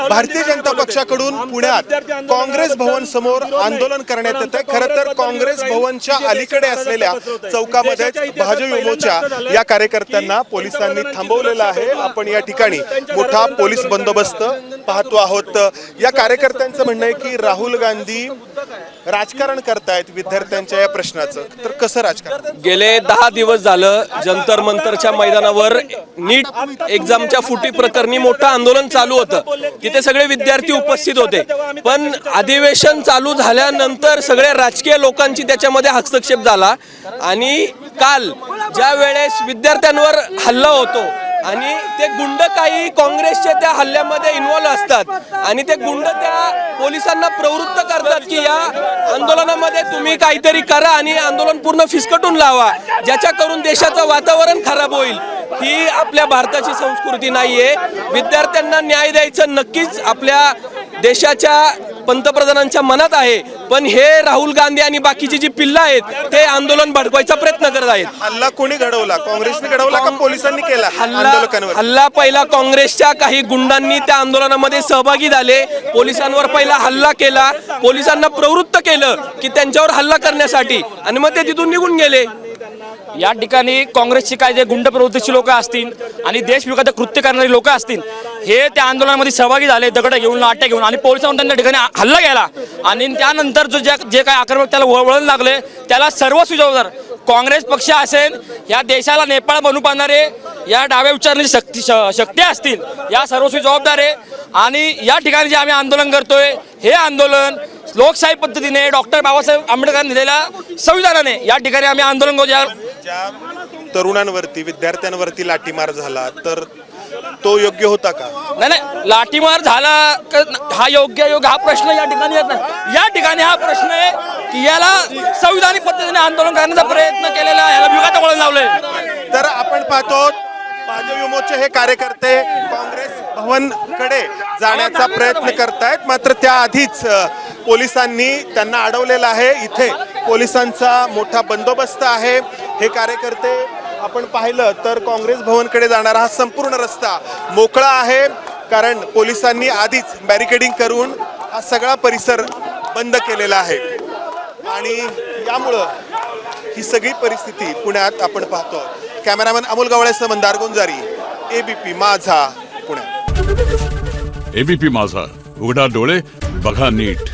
भारतीय जनता पक्षाकडून पुण्यात काँग्रेस भवन समोर आंदोलन करण्यात येत आहे। खरं तर काँग्रेस भवनच्या अलीकडे असलेल्या चौकामध्ये भाजप युमोच्या या कार्यकर्त्यांना पोलिसांनी थांबवलेलं आहे। आपण या ठिकाणी मोठा पोलीस बंदोबस्त पाहतो आहोत। या कार्यकर्त्यांचं म्हणणं आहे की राहुल गांधी राजकारण करतायत विद्यार्थ्यांच्या या प्रश्नाचं। तर कसं राजकारण? गेले 10 दिवस झालं जंतर मंतरच्या मैदानावर नीट एक्झामच्या फुटी प्रकरणी मोठं आंदोलन चालू होतं। तिथे सगळे विद्यार्थी उपस्थित होते, पण अधिवेशन चालू झाल्यानंतर सगळ्या राजकीय लोकांची त्याच्यामध्ये हस्तक्षेप झाला आणि काल ज्या वेळेस विद्यार्थ्यांवर हल्ला होतो आणि ते गुंड काही काँग्रेसच्या त्या हल्ल्यामध्ये इन्व्हॉल्व असतात आणि ते गुंड त्या पोलिसांना प्रवृत्त करतात की या आंदोलनामध्ये तुम्ही काहीतरी करा आणि आंदोलन पूर्ण फिसकटून लावा, ज्याच्या करून देशाचं वातावरण खराब होईल। ही आपल्या भारताची संस्कृती नाहीये। विद्यार्थ्यांना न्याय द्यायचं नक्कीच आपल्या देशाच्या पंतप्रधानांच्या मनात आहे, पण हे राहुल गांधी आणि बाकीची जी पिल्लं आहेत ते आंदोलन भडकवायचा प्रयत्न करत आहेत। हल्ला कोणी घडवला? काँग्रेसने घडवला का पोलिसांनी केला? हल्ला पहिला काँग्रेसच्या काही गुंडांनी त्या आंदोलनामध्ये सहभागी झाले, पोलिसांवर पहिला हल्ला केला, पोलिसांना प्रवृत्त केलं की त्यांच्यावर हल्ला करण्यासाठी आणि मग ते तिथून निघून गेले। या ठिकाणी काँग्रेसची काय जे गुंड प्रवृत्तीची लोक असतील आणि देशविरोधी कृत्य करणारी लोक असतील हे त्या आंदोलनामध्ये सहभागी झाले, दगड घेऊन लाट्या घेऊन, आणि पोलिसांवर त्यांच्या ठिकाणी हल्ला केला आणि त्यानंतर जे काय आक्रमक त्याला वळण लागले त्याला सर्वस्वी जबाबदार काँग्रेस पक्ष असेल, या देशाला नेपाळ बनवू पाहणारे या डाव्या विचारण्याची शक्ती असतील, या सर्वस्वी जबाबदार आहे। आणि या ठिकाणी जे आम्ही आंदोलन करतोय हे आंदोलन लोकशाही पद्धतीने डॉक्टर बाबासाहेब आंबेडकरांनी दिलेल्या संविधानाने या ठिकाणी आम्ही आंदोलन करू। ज्या तरुणांवरती विद्यार्थ्यांवरती लाठीमार झाला तर तो योग्य होता का? नाही, लाठीमार झाला हा योग्य हा प्रश्न या ठिकाणी येत नाही। या ठिकाणी हा प्रश्न आहे की याला संविधानिक पद्धतीने आंदोलन करण्याचा प्रयत्न केलेला, याला विघात वळण लावलंय। तर आपण पाहतो भाजप युमोचे हे कार्यकर्ते काँग्रेस भवनकडे जाण्याचा प्रयत्न करतायत, मात्र त्याआधीच पोलिसांनी त्यांना अडवलेलं आहे। इथे पोलिसांचा मोठा बंदोबस्त आहे। हे कार्यकर्ते आपण पाहिलं तर काँग्रेस भवनकडे जाणारा हा संपूर्ण रस्ता मोकळा आहे, कारण पोलिसांनी आधीच बॅरिकेडिंग करून हा सगळा परिसर बंद केलेला आहे आणि यामुळं ही सगळी परिस्थिती पुण्यात आपण पाहतो। कॅमेरामॅन अमोल गवळेसह मंदार गुंजारी, एबीपी माझा, पुणे। एबीपी माझा, उघडा डोळे बघा नीट।